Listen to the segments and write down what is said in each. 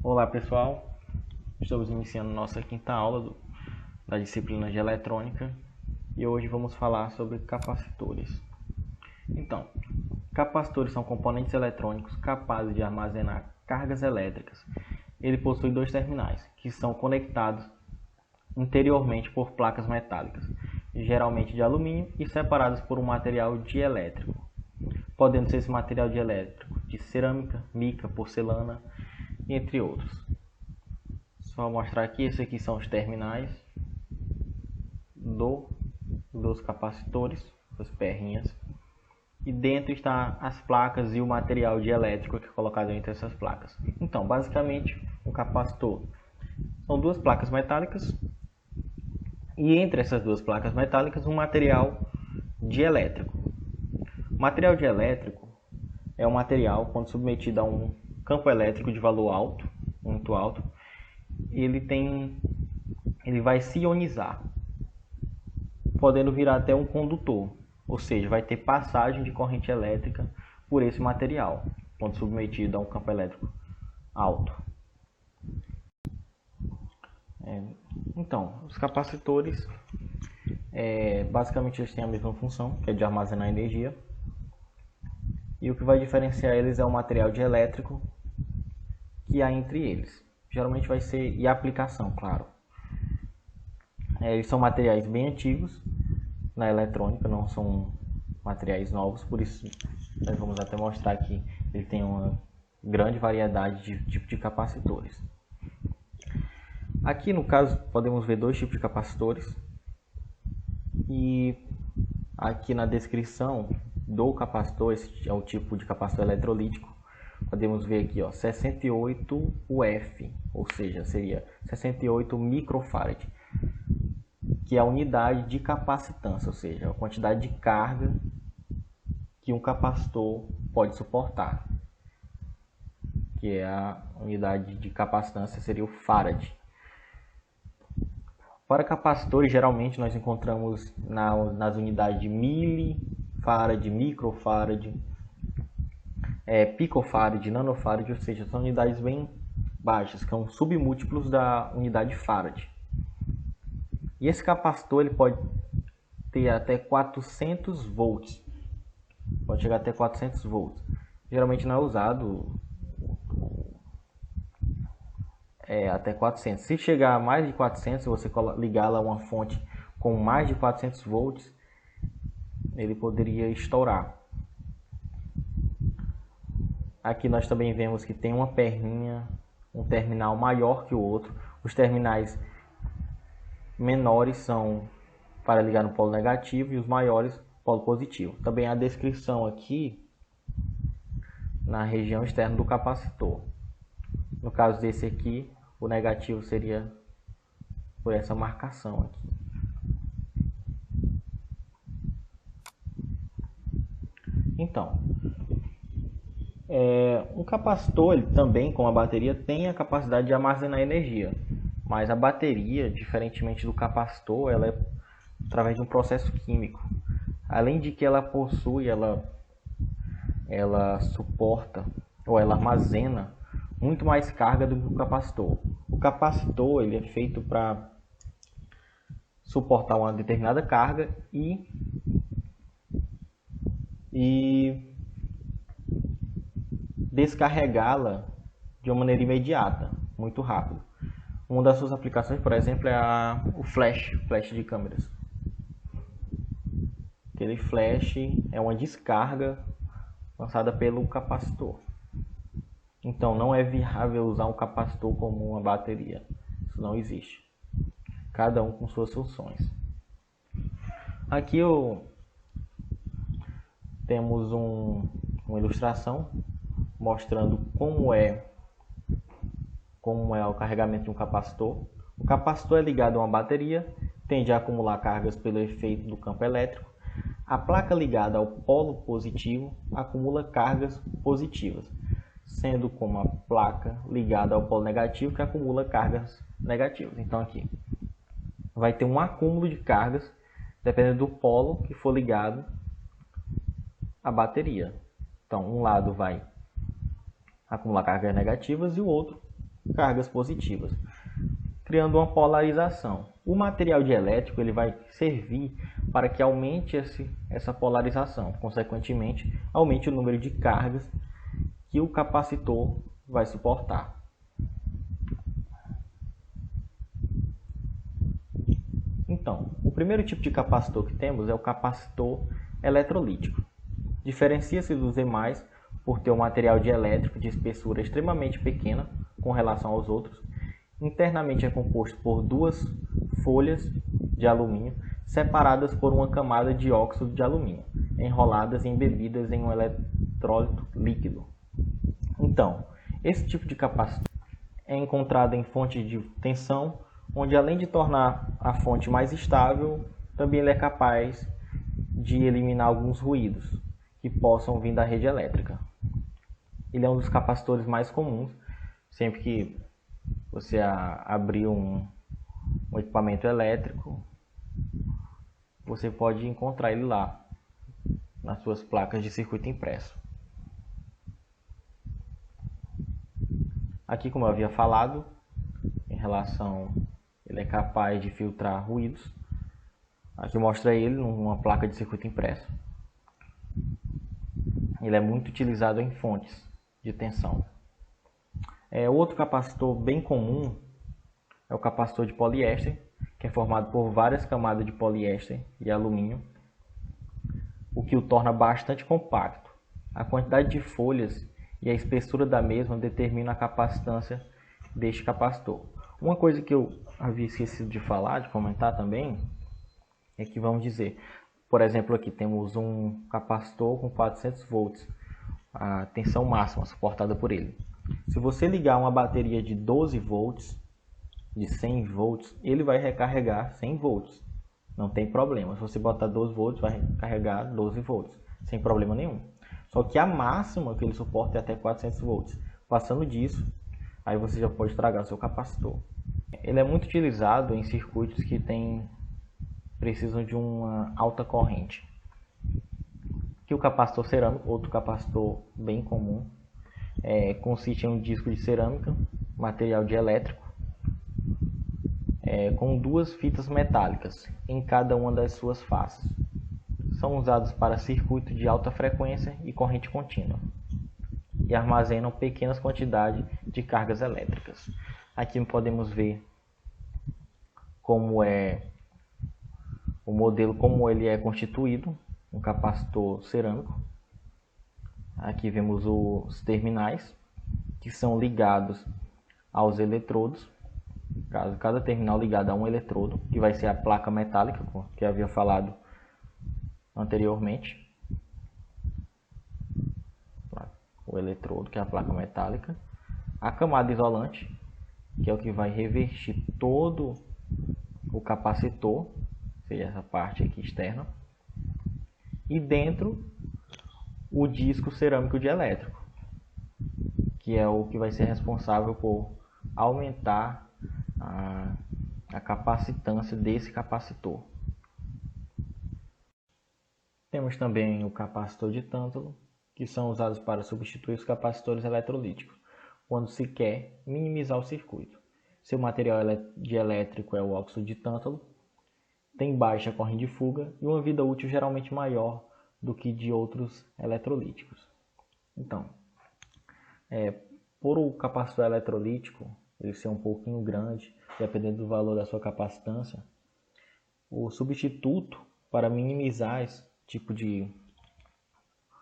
Olá pessoal, estamos iniciando nossa quinta aula da disciplina de eletrônica e hoje vamos falar sobre capacitores. Então, capacitores são componentes eletrônicos capazes de armazenar cargas elétricas. Ele possui dois terminais, que são conectados interiormente por placas metálicas, geralmente de alumínio, e separadas por um material dielétrico, podendo ser esse material dielétrico de cerâmica, mica, porcelana, entre outros. Só mostrar aqui, esses aqui são os terminais dos capacitores, as perrinhas. E dentro está as placas e o material dielétrico que é colocado entre essas placas. Então, basicamente, um capacitor são duas placas metálicas e entre essas duas placas metálicas um material dielétrico. O material dielétrico é um material, quando submetido a um campo elétrico de valor alto, muito alto, ele vai se ionizar, podendo virar até um condutor, ou seja, vai ter passagem de corrente elétrica por esse material, quando submetido a um campo elétrico alto. Então, os capacitores, basicamente eles têm a mesma função, que é de armazenar energia, e o que vai diferenciar eles é o material dielétrico que há entre eles. Geralmente vai ser, e a aplicação, claro. Eles são materiais bem antigos na eletrônica, não são materiais novos, por isso nós vamos até mostrar que ele tem uma grande variedade de tipos de capacitores. Aqui no caso podemos ver dois tipos de capacitores e aqui na descrição do capacitor, esse é o tipo de capacitor eletrolítico, podemos ver aqui, ó, 68 UF, ou seja, seria 68 microfarad, que é a unidade de capacitância, ou seja, a quantidade de carga que um capacitor pode suportar, que é a unidade de capacitância, seria o farad. Para capacitores, geralmente nós encontramos nas unidades de milifarad, microfarad, picofarad, nanofarad, ou seja, são unidades bem baixas, que são submúltiplos da unidade farad. E esse capacitor ele pode ter até 400 volts, pode chegar até 400 volts. Geralmente não é usado até 400. Se chegar a mais de 400, se você ligar lá uma fonte com mais de 400 volts, ele poderia estourar. Aqui nós também vemos que tem uma perninha, um terminal maior que o outro. Os terminais menores são para ligar no polo negativo e os maiores polo positivo. Também a descrição aqui na região externa do capacitor. No caso desse aqui, o negativo seria por essa marcação aqui. Então, um capacitor ele também, como a bateria, tem a capacidade de armazenar energia. Mas a bateria, diferentemente do capacitor, ela é através de um processo químico. Além de que ela possui, ela suporta ou ela armazena muito mais carga do que o capacitor. O capacitor ele é feito para suportar uma determinada carga e descarregá-la de uma maneira imediata, muito rápido. Uma das suas aplicações, por exemplo, é o flash de câmeras. Aquele flash é uma descarga lançada pelo capacitor. Então não é viável usar um capacitor como uma bateria. Isso não existe. Cada um com suas funções. Aqui temos uma ilustração mostrando como é o carregamento de um capacitor. O capacitor é ligado a uma bateria, tende a acumular cargas pelo efeito do campo elétrico. A placa ligada ao polo positivo acumula cargas positivas, sendo como a placa ligada ao polo negativo que acumula cargas negativas. Então aqui vai ter um acúmulo de cargas dependendo do polo que for ligado à bateria. Então um lado vai acumular cargas negativas e o outro cargas positivas, criando uma polarização. O material dielétrico ele vai servir para que aumente essa polarização, consequentemente, aumente o número de cargas que o capacitor vai suportar. Então, o primeiro tipo de capacitor que temos é o capacitor eletrolítico. Diferencia-se dos demais por ter um material dielétrico de espessura extremamente pequena com relação aos outros. Internamente é composto por duas folhas de alumínio separadas por uma camada de óxido de alumínio, enroladas e embebidas em um eletrólito líquido. Então, esse tipo de capacitor é encontrado em fontes de tensão, onde além de tornar a fonte mais estável, também ele é capaz de eliminar alguns ruídos que possam vir da rede elétrica. Ele é um dos capacitores mais comuns, sempre que você abrir um equipamento elétrico, você pode encontrar ele lá, nas suas placas de circuito impresso. Aqui, como eu havia falado, em relação, ele é capaz de filtrar ruídos. Aqui mostra ele numa placa de circuito impresso. Ele é muito utilizado em fontes de tensão. Outro capacitor bem comum é o capacitor de poliéster, que é formado por várias camadas de poliéster e alumínio, o que o torna bastante compacto. A quantidade de folhas e a espessura da mesma determina a capacitância deste capacitor. Uma coisa que eu havia esquecido de falar, de comentar também, é que vamos dizer, por exemplo, aqui temos um capacitor com 400 volts, a tensão máxima suportada por ele. Se você ligar uma bateria de 12 volts, de 100 volts, ele vai recarregar 100 volts. Não tem problema. Se você botar 12 volts, vai carregar 12 volts, sem problema nenhum. Só que a máxima que ele suporta é até 400 volts. Passando disso, aí você já pode estragar o seu capacitor. Ele é muito utilizado em circuitos que precisam de uma alta corrente. Aqui o capacitor cerâmico, outro capacitor bem comum, consiste em um disco de cerâmica, material dielétrico, com duas fitas metálicas em cada uma das suas faces. São usados para circuito de alta frequência e corrente contínua e armazenam pequenas quantidades de cargas elétricas. Aqui podemos ver como é o modelo, como ele é constituído, um capacitor cerâmico. Aqui vemos os terminais que são ligados aos eletrodos. Cada terminal ligado a um eletrodo, que vai ser a placa metálica, que eu havia falado anteriormente. O eletrodo, que é a placa metálica. A camada isolante, que é o que vai revestir todo o capacitor, ou seja, essa parte aqui externa. E dentro, o disco cerâmico dielétrico, que é o que vai ser responsável por aumentar a capacitância desse capacitor. Temos também o capacitor de tântalo, que são usados para substituir os capacitores eletrolíticos, quando se quer minimizar o circuito. Seu material dielétrico é o óxido de tântalo, tem baixa corrente de fuga e uma vida útil geralmente maior do que de outros eletrolíticos. Então, por o capacitor eletrolítico ele ser um pouquinho grande, dependendo do valor da sua capacitância, o substituto para minimizar esse tipo de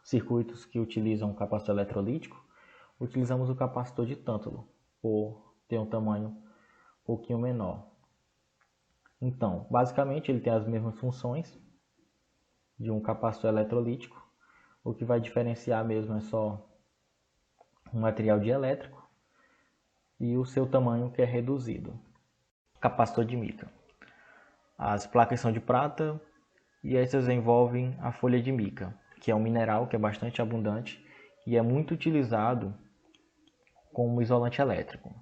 circuitos que utilizam capacitor eletrolítico, utilizamos o capacitor de tântalo, por ter um tamanho um pouquinho menor. Então, basicamente ele tem as mesmas funções de um capacitor eletrolítico. O que vai diferenciar mesmo é só um material dielétrico e o seu tamanho, que é reduzido. Capacitor de mica. As placas são de prata e essas envolvem a folha de mica, que é um mineral que é bastante abundante e é muito utilizado como isolante elétrico.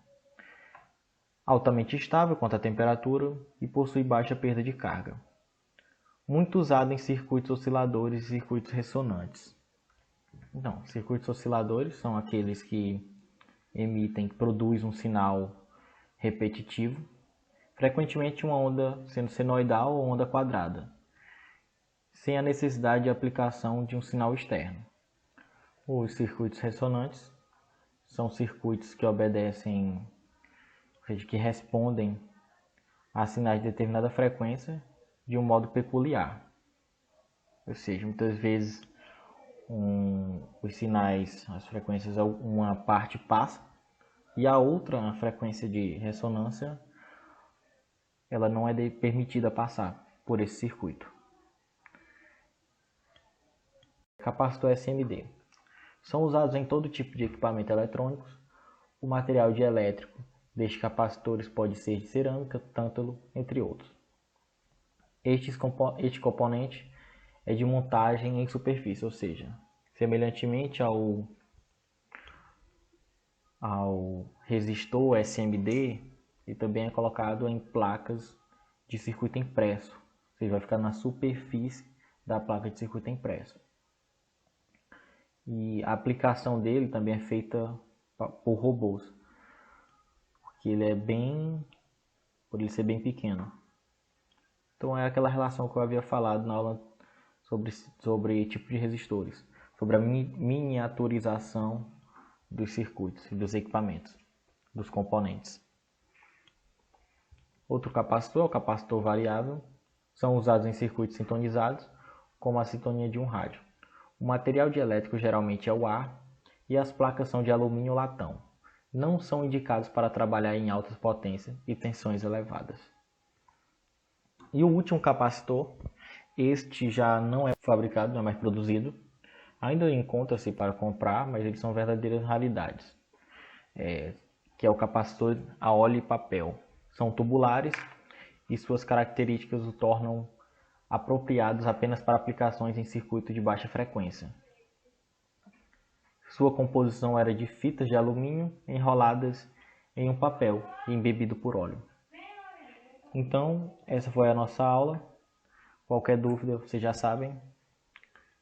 Altamente estável quanto à temperatura e possui baixa perda de carga. Muito usado em circuitos osciladores e circuitos ressonantes. Então, circuitos osciladores são aqueles que produz um sinal repetitivo, frequentemente uma onda sendo senoidal ou onda quadrada, sem a necessidade de aplicação de um sinal externo. Os circuitos ressonantes são circuitos que obedecem, ou seja, que respondem a sinais de determinada frequência de um modo peculiar. Ou seja, muitas vezes os sinais, as frequências, uma parte passa e a outra, a frequência de ressonância, ela não é permitida passar por esse circuito. Capacitor SMD. São usados em todo tipo de equipamento eletrônico. O material dielétrico destes capacitores pode ser de cerâmica, tântalo, entre outros. Este componente é de montagem em superfície, ou seja, semelhantemente ao resistor SMD, ele também é colocado em placas de circuito impresso, ou seja, vai ficar na superfície da placa de circuito impresso. E a aplicação dele também é feita por robôs, porque por ele ser bem pequeno. Então é aquela relação que eu havia falado na aula sobre tipo de resistores, sobre a miniaturização dos circuitos e dos equipamentos, dos componentes. Outro capacitor é o capacitor variável. São usados em circuitos sintonizados, como a sintonia de um rádio. O material dielétrico geralmente é o ar e as placas são de alumínio ou latão. Não são indicados para trabalhar em altas potências e tensões elevadas. E o último capacitor, este já não é fabricado, não é mais produzido. Ainda encontra-se para comprar, mas eles são verdadeiras raridades. Que é o capacitor a óleo e papel. São tubulares e suas características o tornam apropriados apenas para aplicações em circuito de baixa frequência. Sua composição era de fitas de alumínio enroladas em um papel e embebido por óleo. Então, essa foi a nossa aula. Qualquer dúvida, vocês já sabem.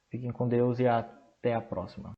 Fiquem com Deus e até a próxima.